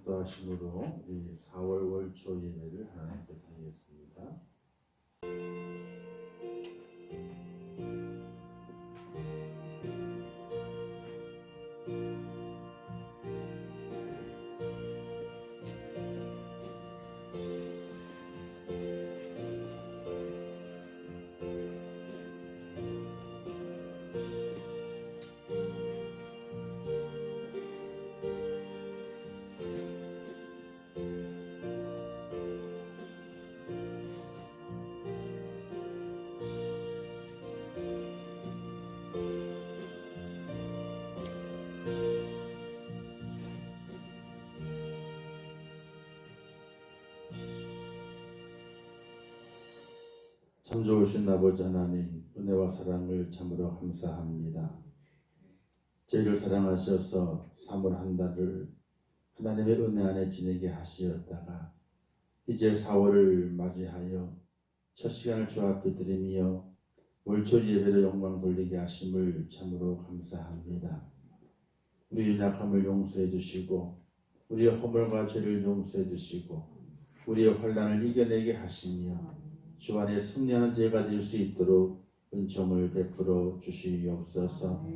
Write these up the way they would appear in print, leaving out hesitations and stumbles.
축도하심으로 우리 4월 월초 예배를 하나님께 드리겠습니다. 참 좋으신 아버지 하나님, 은혜와 사랑을 참으로 감사합니다. 저희를 사랑하셔서 3월 한 달을 하나님의 은혜 안에 지내게 하시었다가 이제 4월을 맞이하여 첫 시간을 주 앞에 드리며 월초 예배로 영광 돌리게 하심을 참으로 감사합니다. 우리 연약함을 용서해 주시고 우리의 허물과 죄를 용서해 주시고 우리의 환난을 이겨내게 하시며 주 안에 승리하는 제가 될 수 있도록 은총을 베풀어 주시옵소서.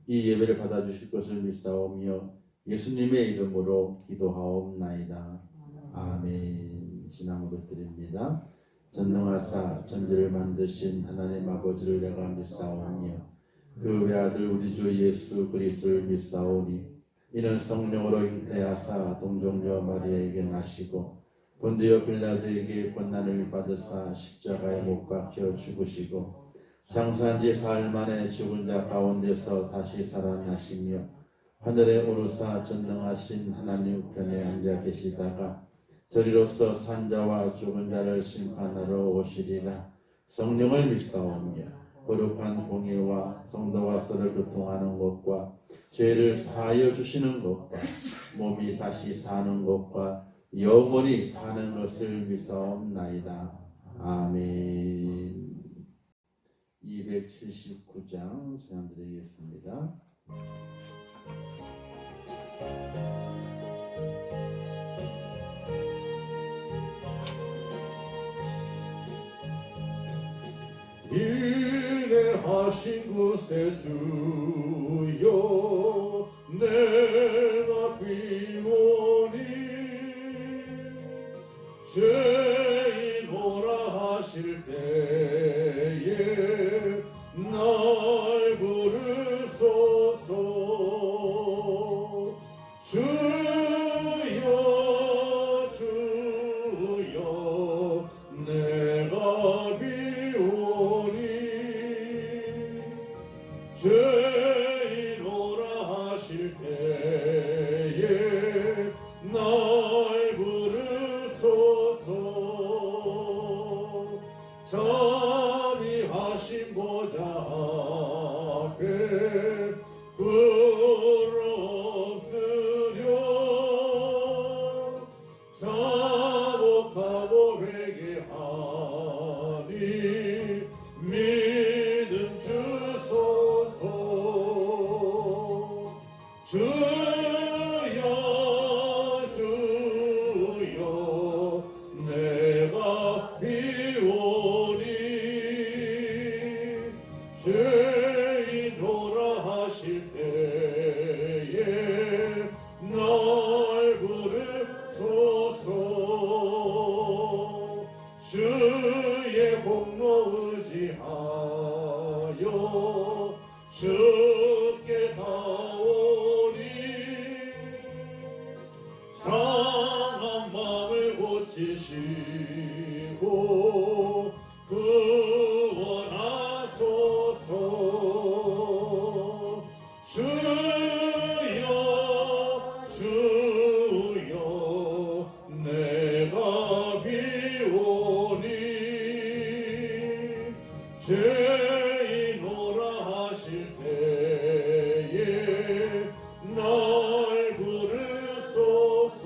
이 예배를 받아주실 것을 믿사오며 예수님의 이름으로 기도하옵나이다. 아멘. 신앙으로 드립니다. 전능하사 천지를 만드신 하나님 아버지를 내가 믿사오며 그 외아들 우리 주 예수 그리스도를 믿사오니 이는 성령으로 잉태하사 동정녀 마리아에게 나시고 본디오 빌라도에게 권난을 받으사 십자가에 못 박혀 죽으시고 장사한 지 사흘 만에 죽은 자 가운데서 다시 살아나시며 하늘에 오르사 전능하신 하나님 우편에 앉아 계시다가 저리로서 산 자와 죽은 자를 심판하러 오시리라. 성령을 믿사오며 거룩한 공의와 성도와 서로 교통하는 것과 죄를 사하여 주시는 것과 몸이 다시 사는 것과 영원히 사는 것을 믿사옵나이다. 아멘. 279장 전해드리겠습니다. 인내하신 구세 주여 내가 비오니 죄인오라 하실 때에 날 부르소서. 주여 주여 내가 비오니 죄인오라 하실 때에 날 부르소서. 자비하신 보좌 앞에 엎드려 자복하고 회개하니 믿음 주소서. 주여 주여 내가 비오니 죄인오라 하실 때에 날 부르소서. 주의 공로 의지하여 주께 가오니 상한 마음을 고치시고 구원하소서. 주여 주여 내가 비오니 죄인오라 하실 때에 날 부르소서.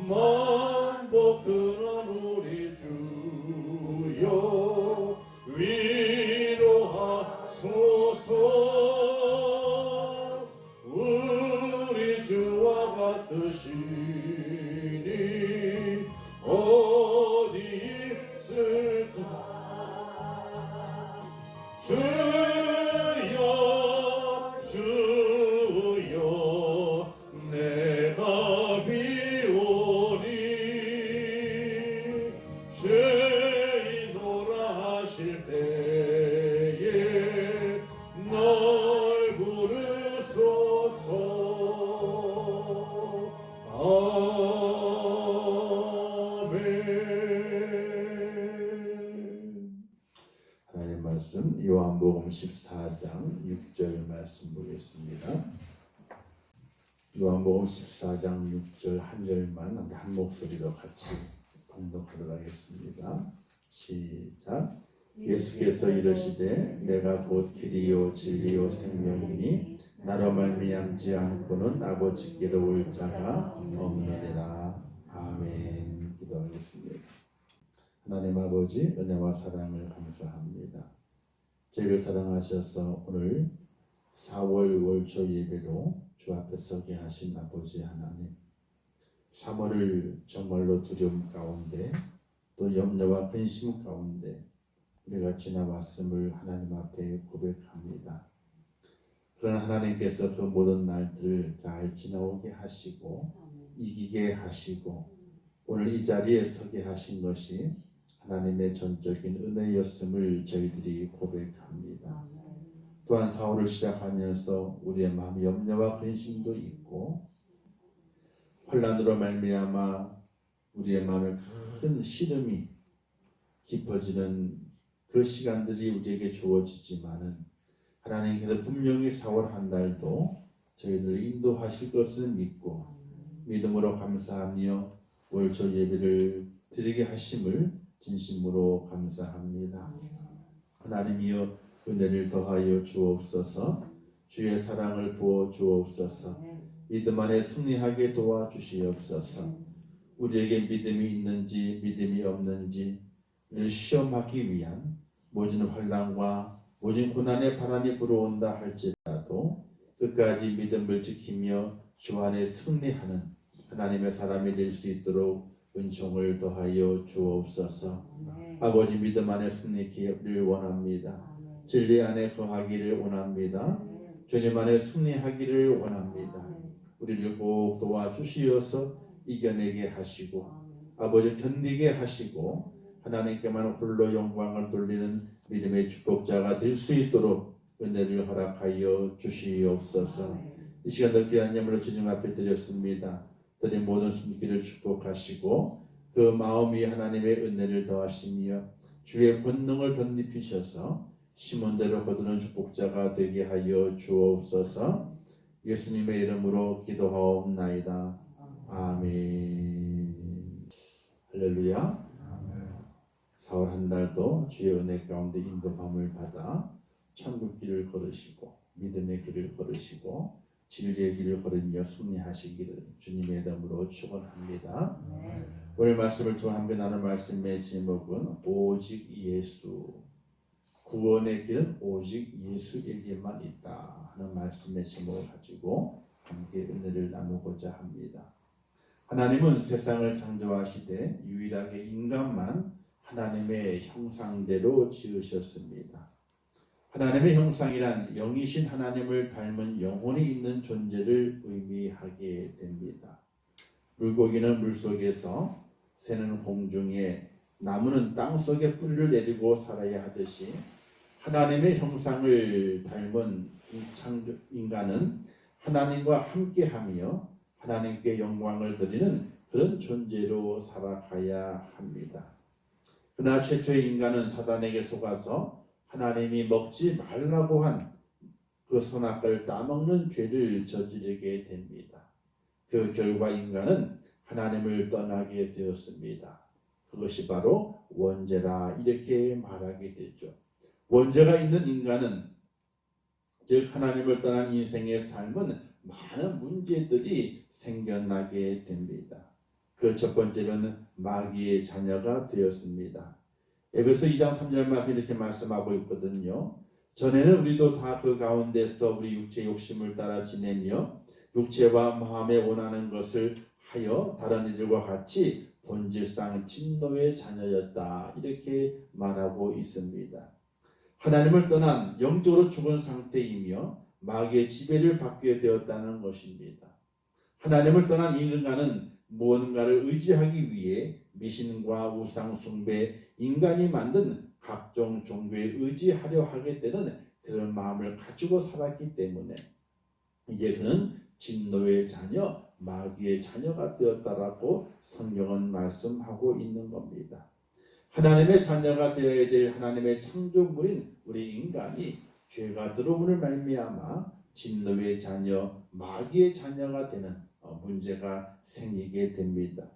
만복 근원 요한복음 14장 6절 말씀 보겠습니다. 요한복음 14장 6절 한 절만 한 목소리로 같이 봉독하도록 하겠습니다. 시작. 예수께서 이르시되 내가 곧 길이요 진리요 생명이니 나로 말미암지 않고는 아버지께로 올 자가 없느니라. 아멘. 기도하겠습니다. 하나님 아버지 은혜와 사랑을 감사합니다. 저희를 사랑하셔서 오늘 4월 월초 예배로 주 앞에 서게 하신 아버지 하나님, 3월을 정말로 두려움 가운데 또 염려와 근심 가운데 우리가 지나왔음을 하나님 앞에 고백합니다. 그러나 하나님께서 그 모든 날들을 잘 지나오게 하시고 이기게 하시고 오늘 이 자리에 서게 하신 것이 하나님의 전적인 은혜였음을 저희들이 고백합니다. 또한 4월을 시작하면서 우리의 마음 염려와 근심도 있고 혼란으로 말미암아 우리의 마음에 큰 시름이 깊어지는 그 시간들이 우리에게 주어지지만은 하나님께서 분명히 4월 한 달도 저희들을 인도하실 것을 믿고 믿음으로 감사하며 월초 예배를 드리게 하심을 진심으로 감사합니다. 하나님이여 은혜를 더하여 주옵소서. 주의 사랑을 부어 주옵소서. 믿음 안에 승리하게 도와주시옵소서. 우리에게 믿음이 있는지 믿음이 없는지 시험하기 위한 모진 환난과 모진 고난의 바람이 불어온다 할지라도 끝까지 믿음을 지키며 주 안에 승리하는 하나님의 사람이 될 수 있도록 은총을 더하여 주옵소서. 아버지 믿음 안에 승리하기를 원합니다. 진리 안에 거하기를 원합니다. 주님 안에 승리하기를 원합니다. 우리를 꼭 도와주시어서 이겨내게 하시고 아버지 견디게 하시고 하나님께만 홀로 영광을 돌리는 믿음의 축복자가 될 수 있도록 은혜를 허락하여 주시옵소서. 이 시간도 귀한 예물로 주님 앞에 드렸습니다. 드린 모든 손길을 축복하시고 그 마음이 하나님의 은혜를 더하시며 주의 권능을 덧입히셔서 심은 대로 거두는 축복자가 되게 하여 주옵소서. 예수님의 이름으로 기도하옵나이다. 아멘. 할렐루야. 4월 한 달도 주의 은혜 가운데 인도함을 받아 천국 길을 걸으시고 믿음의 길을 걸으시고 진리의 길을 걸으며 승리하시기를 주님의 이름으로 축원합니다. 오늘 말씀을 통해 함께 나눌 말씀의 제목은 오직 예수, 구원의 길은 오직 예수에게만 있다 하는 말씀의 제목을 가지고 함께 은혜를 나누고자 합니다. 하나님은 세상을 창조하시되 유일하게 인간만 하나님의 형상대로 지으셨습니다. 하나님의 형상이란 영이신 하나님을 닮은 영혼이 있는 존재를 의미하게 됩니다. 물고기는 물속에서, 새는 공중에, 나무는 땅속에 뿌리를 내리고 살아야 하듯이 하나님의 형상을 닮은 인간은 하나님과 함께하며 하나님께 영광을 드리는 그런 존재로 살아가야 합니다. 그러나 최초의 인간은 사단에게 속아서 하나님이 먹지 말라고 한 그 선악과를 따먹는 죄를 저지르게 됩니다. 그 결과 인간은 하나님을 떠나게 되었습니다. 그것이 바로 원죄라 이렇게 말하게 되죠. 원죄가 있는 인간은 즉 하나님을 떠난 인생의 삶은 많은 문제들이 생겨나게 됩니다. 그 첫 번째로는 마귀의 자녀가 되었습니다. 에베소 2장 3절 말씀 이렇게 말씀하고 있거든요. 전에는 우리도 다 그 가운데서 우리 육체의 욕심을 따라 지내며 육체와 마음에 원하는 것을 하여 다른 이들과 같이 본질상 진노의 자녀였다 이렇게 말하고 있습니다. 하나님을 떠난 영적으로 죽은 상태이며 마귀의 지배를 받게 되었다는 것입니다. 하나님을 떠난 인간은 무언가를 의지하기 위해 미신과 우상 숭배, 인간이 만든 각종 종교에 의지하려 하게 되는 그런 마음을 가지고 살았기 때문에 이제 그는 진노의 자녀, 마귀의 자녀가 되었다라고 성경은 말씀하고 있는 겁니다. 하나님의 자녀가 되어야 될 하나님의 창조물인 우리 인간이 죄가 들어옴을 말미암아 진노의 자녀, 마귀의 자녀가 되는 문제가 생기게 됩니다.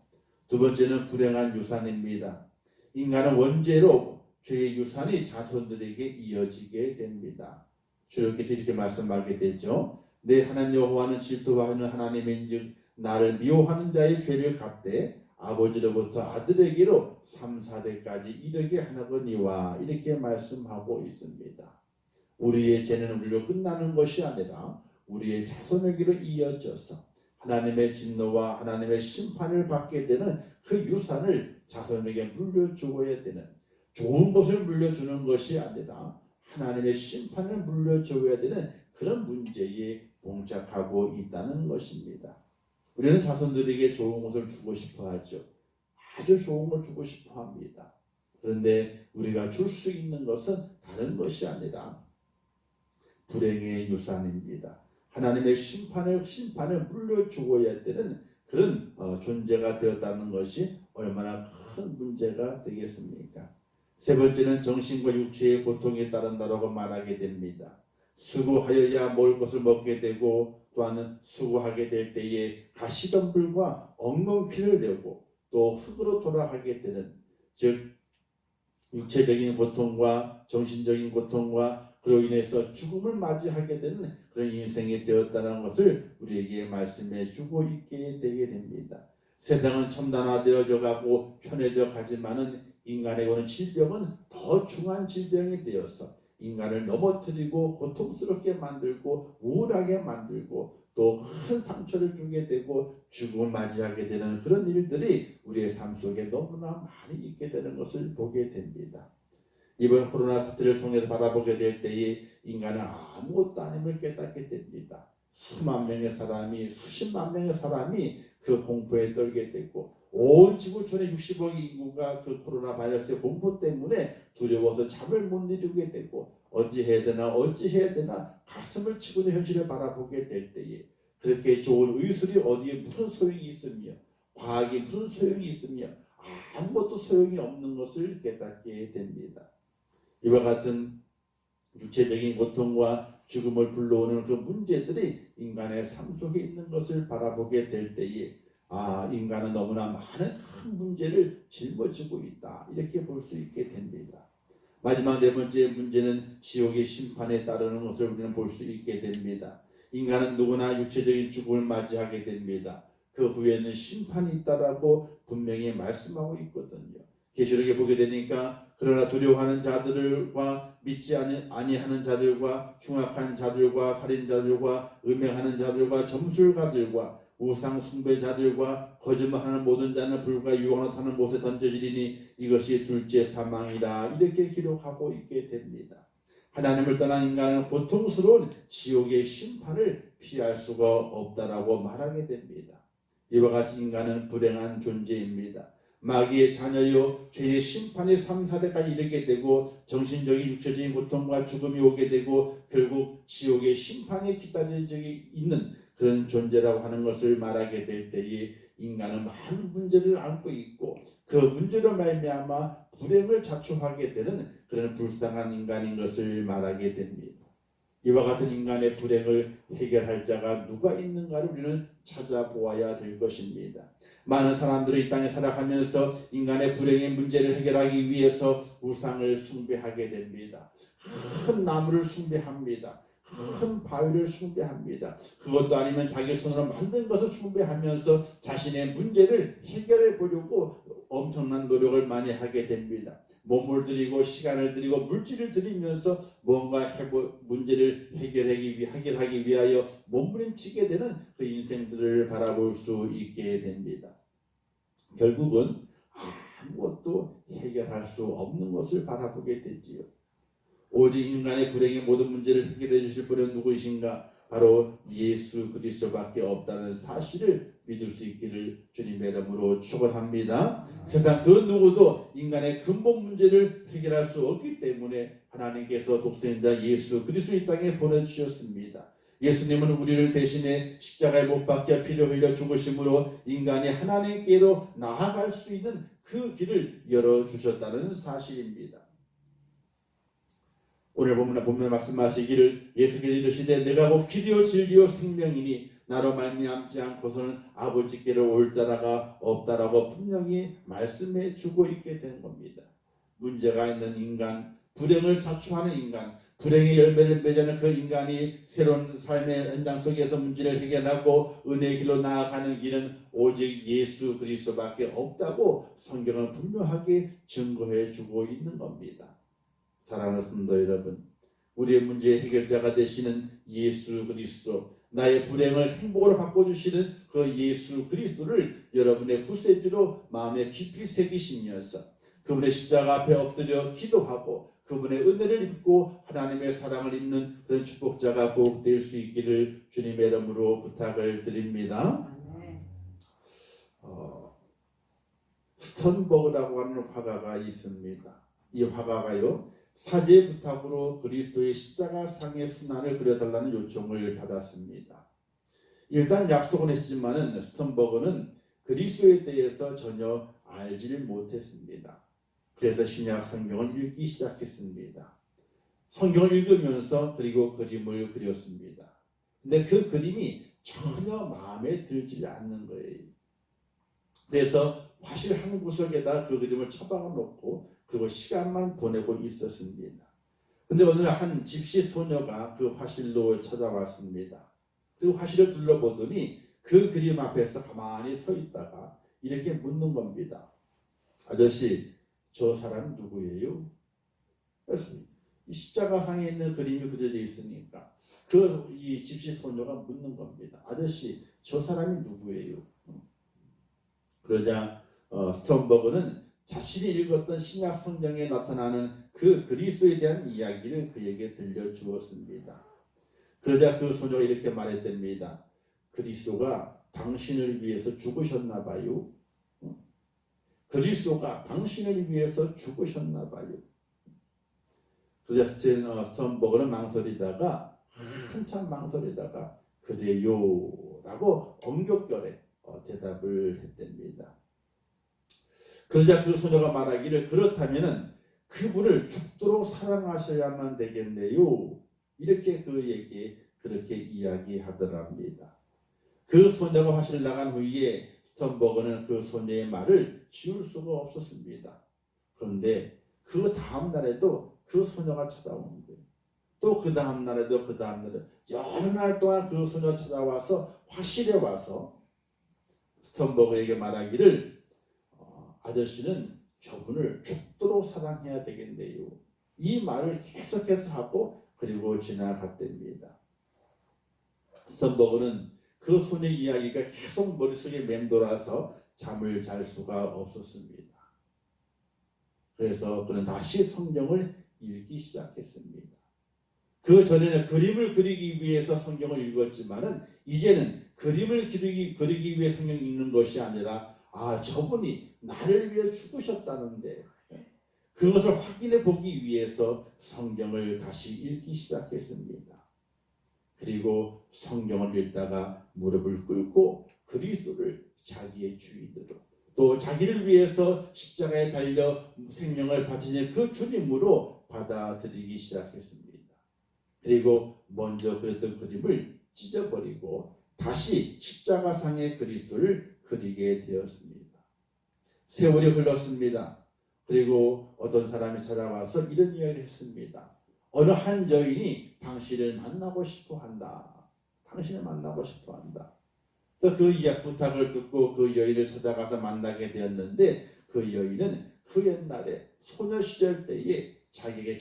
두 번째는 불행한 유산입니다. 인간은 원죄로 죄의 유산이 자손들에게 이어지게 됩니다. 주님께서 이렇게 말씀하게 되죠. 내 하나님 여호와는 질투하는 하나님인즉 나를 미워하는 자의 죄를 갚되 아버지로부터 아들에게로 3, 4대까지 이르게 하나거니와 이렇게 말씀하고 있습니다. 우리의 죄는 우리로 끝나는 것이 아니라 우리의 자손에게로 이어져서 하나님의 진노와 하나님의 심판을 받게 되는 그 유산을 자손에게 물려주어야 되는, 좋은 것을 물려주는 것이 아니라 하나님의 심판을 물려줘야 되는 그런 문제에 봉착하고 있다는 것입니다. 우리는 자손들에게 좋은 것을 주고 싶어 하죠. 아주 좋은 걸 주고 싶어 합니다. 그런데 우리가 줄 수 있는 것은 다른 것이 아니라 불행의 유산입니다. 하나님의 심판을 물려주어야 되는 그런 존재가 되었다는 것이 얼마나 큰 문제가 되겠습니까? 세 번째는 정신과 육체의 고통에 따른다라고 말하게 됩니다. 수고하여야 먹을 것을 먹게 되고 또한 수고하게 될 때에 가시덤불과 엉겅퀴를 내고 또 흙으로 돌아가게 되는, 즉 육체적인 고통과 정신적인 고통과 그로 인해서 죽음을 맞이하게 되는 그런 인생이 되었다는 것을 우리에게 말씀해 주고 있게 되게 됩니다. 세상은 첨단화되어져 가고 편해져 가지만은 인간에 오는 질병은 더 중한 질병이 되어서 인간을 넘어뜨리고 고통스럽게 만들고 우울하게 만들고 또 큰 상처를 주게 되고 죽음을 맞이하게 되는 그런 일들이 우리의 삶 속에 너무나 많이 있게 되는 것을 보게 됩니다. 이번 코로나 사태를 통해서 바라보게 될 때에 인간은 아무것도 아님을 깨닫게 됩니다. 수만 명의 사람이, 수십만 명의 사람이 그 공포에 떨게 되고 온 지구촌의 60억 인구가 그 코로나 바이러스의 공포 때문에 두려워서 잠을 못 이루게 되고 어찌해야 되나 가슴을 치고 있는 현실을 바라보게 될 때에 그렇게 좋은 의술이 어디에 무슨 소용이 있으며 과학이 무슨 소용이 있으며 아무것도 소용이 없는 것을 깨닫게 됩니다. 이와 같은 육체적인 고통과 죽음을 불러오는 그 문제들이 인간의 삶 속에 있는 것을 바라보게 될 때에 인간은 너무나 많은 큰 문제를 짊어지고 있다, 이렇게 볼 수 있게 됩니다. 마지막 네 번째 문제는 지옥의 심판에 따르는 것을 우리는 볼 수 있게 됩니다. 인간은 누구나 육체적인 죽음을 맞이하게 됩니다. 그 후에는 심판이 있다라고 분명히 말씀하고 있거든요. 계시록에 보게 되니까 그러나 두려워하는 자들과 믿지 아니하는 자들과 흉악한 자들과 살인자들과 음행하는 자들과 점술가들과 우상 숭배자들과 거짓말하는 모든 자는 불과 유황을 타는 못에 던져지리니 이것이 둘째 사망이라, 이렇게 기록하고 있게 됩니다. 하나님을 떠난 인간은 고통스러운 지옥의 심판을 피할 수가 없다라고 말하게 됩니다. 이와 같이 인간은 불행한 존재입니다. 마귀의 자녀요, 죄의 심판이 3, 4대까지 이르게 되고 정신적인 육체적인 고통과 죽음이 오게 되고 결국 지옥의 심판이 기다려져 있는 그런 존재라고 하는 것을 말하게 될 때에 인간은 많은 문제를 안고 있고 그 문제로 말미암아 불행을 자초하게 되는 그런 불쌍한 인간인 것을 말하게 됩니다. 이와 같은 인간의 불행을 해결할 자가 누가 있는가를 우리는 찾아보아야 될 것입니다. 많은 사람들이 이 땅에 살아가면서 인간의 불행의 문제를 해결하기 위해서 우상을 숭배하게 됩니다. 큰 나무를 숭배합니다. 큰 바위를 숭배합니다. 그것도 아니면 자기 손으로 만든 것을 숭배하면서 자신의 문제를 해결해 보려고 엄청난 노력을 많이 하게 됩니다. 몸을 들이고 시간을 들이고 물질을 들이면서 뭔가 문제를 해결하기 위하여 몸부림치게 되는 그 인생들을 바라볼 수 있게 됩니다. 결국은 아무것도 해결할 수 없는 것을 바라보게 되지요. 오직 인간의 불행의 모든 문제를 해결해 주실 분은 누구이신가? 바로 예수 그리스도밖에 없다는 사실을 믿을 수 있기를 주님의 이름으로 축원합니다. 세상 그 누구도 인간의 근본 문제를 해결할 수 없기 때문에 하나님께서 독생자 예수 그리스도 이 땅에 보내주셨습니다. 예수님은 우리를 대신해 십자가에 못 박혀 피를 흘려 죽으심으로 인간이 하나님께로 나아갈 수 있는 그 길을 열어주셨다는 사실입니다. 오늘 본문에 말씀하시기를 예수께서 이르시되 내가 곧 길이요 진리요 생명이니 나로 말미암지 않고서는 아버지께로 올 자가 없다라고 분명히 말씀해 주고 있게 되는 겁니다. 문제가 있는 인간, 불행을 자초하는 인간, 불행의 열매를 맺는 그 인간이 새로운 삶의 현장 속에서 문제를 해결하고 은혜의 길로 나아가는 길은 오직 예수 그리스도밖에 없다고 성경은 분명하게 증거해 주고 있는 겁니다. 사랑하는 성도 여러분, 우리의 문제의 해결자가 되시는 예수 그리스도, 나의 불행을 행복으로 바꿔주시는 그 예수 그리스도를 여러분의 구세주로 마음에 깊이 새기시면서 그분의 십자가 앞에 엎드려 기도하고 그분의 은혜를 입고 하나님의 사랑을 입는 그런 축복자가 꼭 될 수 있기를 주님의 이름으로 부탁을 드립니다. 스턴버그라고 하는 화가가 있습니다. 이 화가가요, 사제 부탁으로 그리스도의 십자가 상의 순환을 그려달라는 요청을 받았습니다. 일단 약속은 했지만은 스턴버그는 그리스도에 대해서 전혀 알지를 못했습니다. 그래서 신약 성경을 읽기 시작했습니다. 성경을 읽으면서 그리고 그림을 그렸습니다. 근데 그 그림이 전혀 마음에 들지 않는 거예요. 그래서 화실 한 구석에다 그 그림을 처박아 놓고 그리고 시간만 보내고 있었습니다. 근데 어느 날 한 집시 소녀가 그 화실로 찾아왔습니다. 그리고 화실을 둘러보더니 그 그림 앞에서 가만히 서 있다가 이렇게 묻는 겁니다. 아저씨, 저 사람 누구예요? 그래서 이 십자가상에 있는 그림이 그려져 있으니까 이 집시 소녀가 묻는 겁니다. 아저씨, 저 사람이 누구예요? 그러자 스턴버그는 자신이 읽었던 신약 성경에 나타나는 그 그리스도에 대한 이야기를 그에게 들려주었습니다. 그러자 그 소녀가 이렇게 말했답니다. 그리스도가 당신을 위해서 죽으셨나 봐요. 그리스도가 당신을 위해서 죽으셨나 봐요. 그러자 스턴버그는 망설이다가 한참 망설이다가 그래요 라고 엄격결에 대답을 했답니다. 그러자 그 소녀가 말하기를 그렇다면은 그분을 죽도록 사랑하셔야만 되겠네요. 이렇게 그에게 그렇게 이야기하더랍니다. 그 소녀가 화실 나간 후에 스턴버그는 그 소녀의 말을 지울 수가 없었습니다. 그런데 그 다음 날에도 그 소녀가 찾아오는 거예요. 또 그 다음 날에도 그 다음 날에 여러 날 동안 그 소녀가 찾아와서 화실에 와서 스턴버그에게 말하기를 아저씨는 저분을 죽도록 사랑해야 되겠네요. 이 말을 계속해서 하고 그리고 지나갔답니다. 스턴버그는 그 소녀 이야기가 계속 머릿속에 맴돌아서 잠을 잘 수가 없었습니다. 그래서 그는 다시 성경을 읽기 시작했습니다. 그 전에는 그림을 그리기 위해서 성경을 읽었지만은 이제는 그림을 그리기 위해 성경 읽는 것이 아니라 저분이 나를 위해 죽으셨다는데 그것을 확인해 보기 위해서 성경을 다시 읽기 시작했습니다. 그리고 성경을 읽다가 무릎을 꿇고 그리스도를 자기의 주인으로 또 자기를 위해서 십자가에 달려 생명을 바치신 그 주님으로 받아들이기 시작했습니다. 그리고 먼저 그렸던 그림을 찢어버리고 다시 십자가상의 그리스도를 그리게 되었습니다. 세월이 흘렀습니다. 그리고 어떤 사람이 찾아와서 이런 이야기를 했습니다. 어느 한 여인이 당신을 만나고 싶어 한다. 당신을 만나고 싶어 한다. 그래서 그 부탁을 듣고 그 여인을 찾아가서 만나게 되었는데 그 여인은 그 옛날에 소녀 시절 때에 자기에게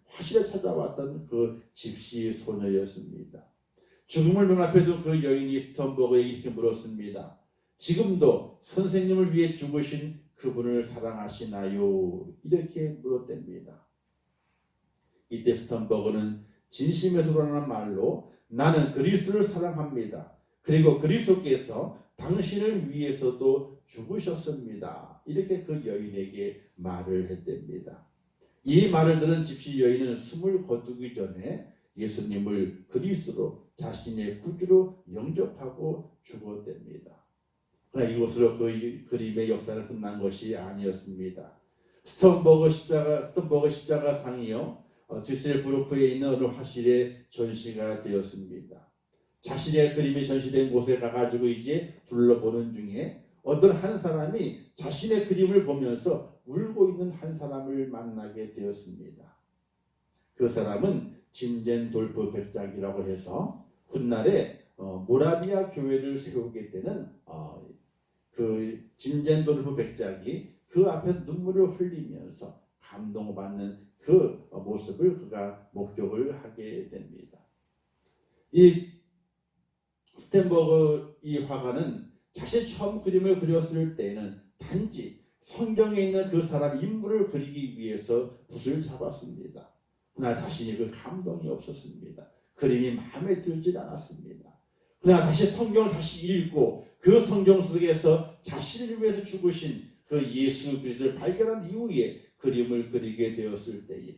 화실에 찾아왔던 그 집시 소녀였습니다. 죽음을 눈앞에 둔 그 여인이 스턴버그에게 이렇게 물었습니다. 지금도 선생님을 위해 죽으신 그분을 사랑하시나요? 이렇게 물었답니다. 이때 스턴버그는 진심에서 우러나는 말로 나는 그리스도를 사랑합니다. 그리고 그리스도께서 당신을 위해서도 죽으셨습니다. 이렇게 그 여인에게 말을 했답니다. 이 말을 들은 집시 여인은 숨을 거두기 전에 예수님을 그리스도로 자신의 구주로 영접하고 죽었답니다. 그러나 이것으로 그 그림의 역사는 끝난 것이 아니었습니다. 스톤버그 십자가 상이요 뒤셀브루크에 있는 어느 화실에 전시가 되었습니다. 자신의 그림이 전시된 곳에 가가지고 이제 둘러보는 중에 어떤 한 사람이 자신의 그림을 보면서 울고 있는 한 사람을 만나게 되었습니다. 그 사람은 진젠돌프 백작이라고 해서 훗날에 모라비아 교회를 세우게 되는 그 진젠돌프 백작이 그 앞에 눈물을 흘리면서 감동받는 그 모습을 그가 목격을 하게 됩니다. 이 스텐버그 이 화가는 자신이 처음 그림을 그렸을 때는 단지 성경에 있는 그 사람 인물을 그리기 위해서 붓을 잡았습니다. 그러나 자신이 그 감동이 없었습니다. 그림이 마음에 들지 않았습니다. 그러나 다시 성경을 다시 읽고 그 성경 속에서 자신을 위해서 죽으신 그 예수 그리스도를 발견한 이후에 그림을 그리게 되었을 때에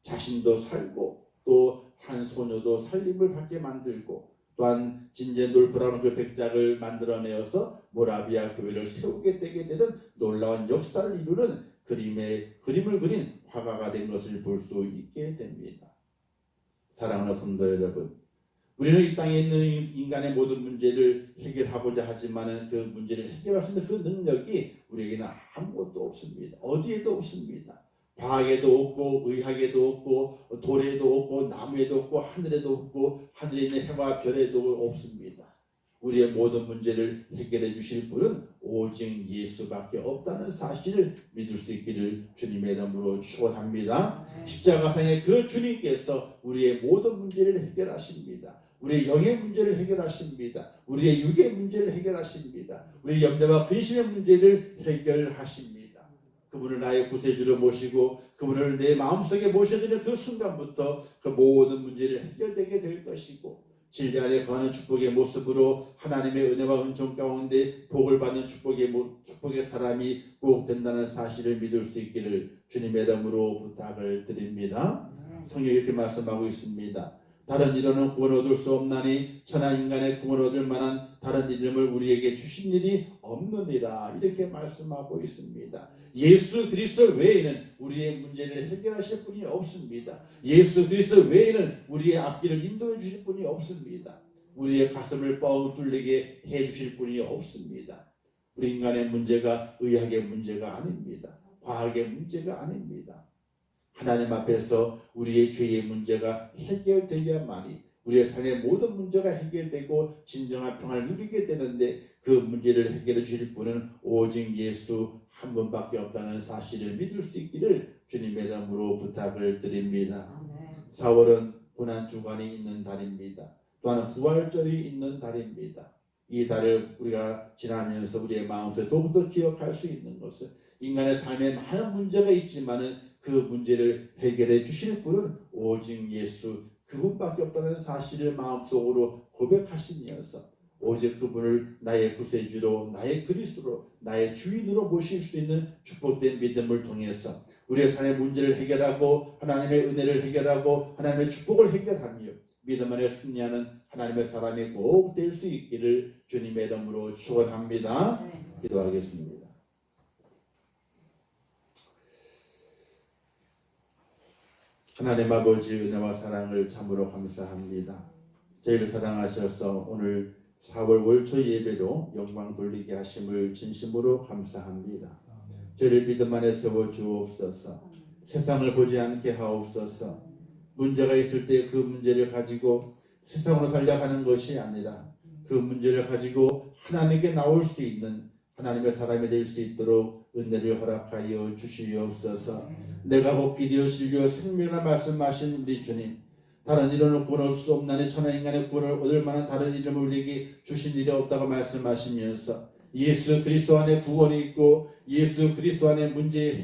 자신도 살고 또 한 소녀도 살림을 받게 만들고 또한 진젠돌프라는 그 백작을 만들어내어서 모라비아 교회를 세우게 되게 되는 놀라운 역사를 이루는 그림을 그린 화가가 된 것을 볼 수 있게 됩니다. 사랑하는 성도 여러분, 우리는 이 땅에 있는 인간의 모든 문제를 해결하고자 하지만 그 문제를 해결할 수 있는 그 능력이 우리에게는 아무것도 없습니다. 어디에도 없습니다. 과학에도 없고 의학에도 없고 돌에도 없고 나무에도 없고 하늘에도 없고 하늘에 있는 해와 별에도 없습니다. 우리의 모든 문제를 해결해 주실 분은 오직 예수밖에 없다는 사실을 믿을 수 있기를 주님의 이름으로 축원합니다. 십자가상의 그 주님께서 우리의 모든 문제를 해결하십니다. 우리의 영의 문제를 해결하십니다. 우리의 육의 문제를 해결하십니다. 우리의 염려와 근심의 문제를 해결하십니다. 그분을 나의 구세주로 모시고 그분을 내 마음속에 모셔드리는 그 순간부터 그 모든 문제를 해결되게 될 것이고 진리 안에 거하는 축복의 모습으로 하나님의 은혜와 은총 가운데 복을 받는 축복의 사람이 꼭 된다는 사실을 믿을 수 있기를 주님의 이름으로 부탁을 드립니다. 성경이 이렇게 말씀하고 있습니다. 다른 이름은 구원 얻을 수 없나니 천하 인간의 구원 얻을 만한 다른 이름을 우리에게 주신 일이 없느니라 이렇게 말씀하고 있습니다. 예수 그리스도 외에는 우리의 문제를 해결하실 분이 없습니다. 예수 그리스도 외에는 우리의 앞길을 인도해 주실 분이 없습니다. 우리의 가슴을 뻥 뚫리게 해 주실 분이 없습니다. 우리 인간의 문제가 의학의 문제가 아닙니다. 과학의 문제가 아닙니다. 하나님 앞에서 우리의 죄의 문제가 해결되어야만이 우리의 삶의 모든 문제가 해결되고 진정한 평안을 누리게 되는데 그 문제를 해결해 주실 분은 오직 예수 한 분밖에 없다는 사실을 믿을 수 있기를 주님의 이름으로 부탁을 드립니다. 4월은 고난주간이 있는 달입니다. 또한 부활절이 있는 달입니다. 이 달을 우리가 지나면서 우리의 마음속에 더욱더 기억할 수 있는 것은 인간의 삶에 많은 문제가 있지만은 그 문제를 해결해 주실 분은 오직 예수 그분밖에 없다는 사실을 마음속으로 고백하시면서 오직 그분을 나의 구세주로 나의 그리스도로 나의 주인으로 모실 수 있는 축복된 믿음을 통해서 우리의 삶의 문제를 해결하고 하나님의 은혜를 해결하고 하나님의 축복을 해결하며 믿음 안에 승리하는 하나님의 사람이 꼭 될 수 있기를 주님의 이름으로 축원합니다. 기도하겠습니다. 하나님 아버지 은혜와 사랑을 참으로 감사합니다. 저희를 사랑하셔서 오늘 4월 월초 예배로 영광 돌리게 하심을 진심으로 감사합니다. 저희를 믿음 안에 세워 주옵소서. 세상을 보지 않게 하옵소서. 문제가 있을 때 그 문제를 가지고 세상으로 달려가는 것이 아니라 그 문제를 가지고 하나님께 나올 수 있는 하나님의 사람이 될 수 있도록 은혜를 허락하여 주시옵소서. 내가 곧 길이요 진리요 생명을 말씀하신 우리 주님, 다른 이름으로 구원할 수 없나니 천하 인간의 구원을 얻을 만한 다른 이름을 우리에게 주신 일이 없다고 말씀하시면서 예수 그리스도 안에 구원이 있고 예수 그리스도 안에 문제의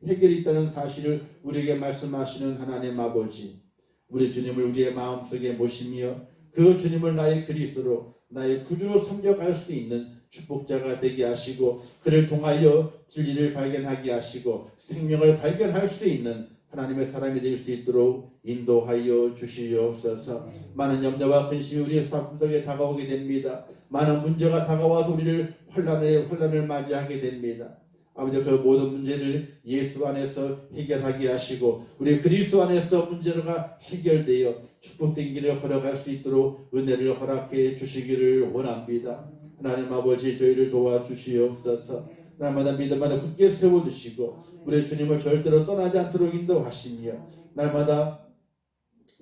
해결이 있다는 사실을 우리에게 말씀하시는 하나님 아버지, 우리 주님을 우리의 마음속에 모시며 그 주님을 나의 그리스도로 나의 구주로 섬겨갈 수 있는 축복자가 되게 하시고 그를 통하여 진리를 발견하게 하시고 생명을 발견할 수 있는 하나님의 사람이 될 수 있도록 인도하여 주시옵소서. 많은 염려와 근심이 우리의 삶 속에 다가오게 됩니다. 많은 문제가 다가와서 우리를 혼란을 맞이하게 됩니다. 아버지, 그 모든 문제를 예수 안에서 해결하게 하시고 우리 그리스도 안에서 문제가 해결되어 축복되기를 허락할 수 있도록 은혜를 허락해 주시기를 원합니다. 하나님 아버지, 저희를 도와주시옵소서. 날마다 믿음 안에 굳게 세워주시고 우리 주님을 절대로 떠나지 않도록 인도하시며 날마다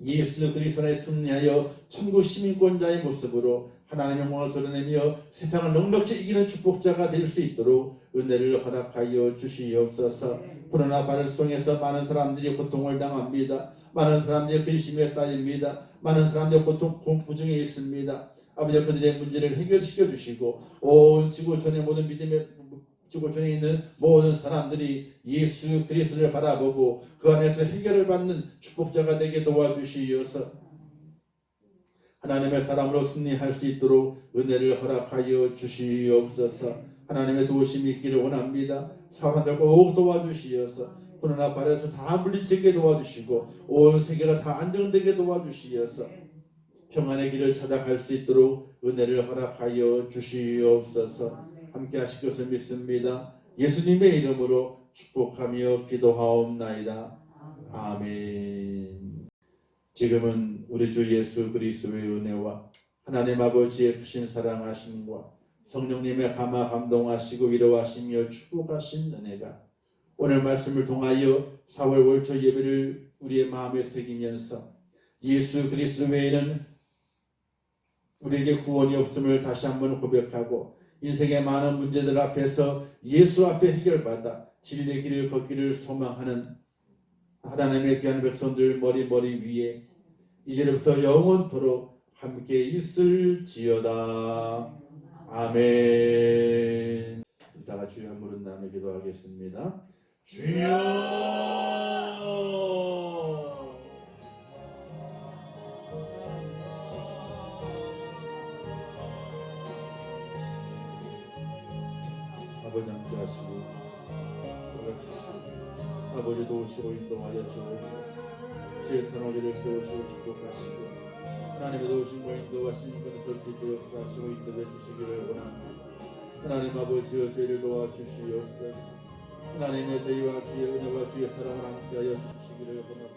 예수 그리스도에 승리하여 천국 시민권자의 모습으로 하나님의 영광을 드러내며 세상을 넉넉히 이기는 축복자가 될 수 있도록 은혜를 허락하여 주시옵소서. 코로나 발송에서 많은 사람들이 고통을 당합니다. 많은 사람들이 근심에 쌓입니다. 많은 사람들이 고통 공포 중에 있습니다. 아버지, 그들의 문제를 해결시켜 주시고 온 지구촌의 모든 믿음의 지구촌에 있는 모든 사람들이 예수 그리스도를 바라보고 그 안에서 해결을 받는 축복자가 되게 도와주시옵소서. 하나님의 사람으로 승리할 수 있도록 은혜를 허락하여 주시옵소서. 하나님의 도우심이 있기를 원합니다. 사람들 꼭 도와주시옵소서. 코로나 바이러스 다 물리치게 도와주시고 온 세계가 다 안정되게 도와주시옵소서. 평안의 길을 찾아갈 수 있도록 은혜를 허락하여 주시옵소서. 함께 하실 것을 믿습니다. 예수님의 이름으로 축복하며 기도하옵나이다. 아멘. 지금은 우리 주 예수 그리스도의 은혜와 하나님 아버지의 크신 사랑하심과 성령님의 감화 감동하시고 위로하시며 축복하신 은혜가 오늘 말씀을 통하여 4월 월초 예배를 우리의 마음에 새기면서 예수 그리스도 외에는 우리에게 구원이 없음을 다시 한번 고백하고 인생의 많은 문제들 앞에서 예수 앞에 해결받아 진리의 길을 걷기를 소망하는 하나님의 귀한 백성들 머리 위에 이제부터 영원토록 함께 있을지어다. 아멘. 이따가 주여 한 무릎 나며 기도하겠습니다. 주여. 아버지 함께 하시고 아버지 도우시고 인도하여 주옵소서. 주의 선하기를 세우시고 축복하시고 하나님의 도우심과 인도하신 인간을 설 수 있도록 역사하시고 인도해 주시기를 원합니다. 하나님 아버지여 저희를 도와주시옵소서. 하나님의 저희와 주의 은혜와 주의 사랑을 함께하여 주시기를 원합니다.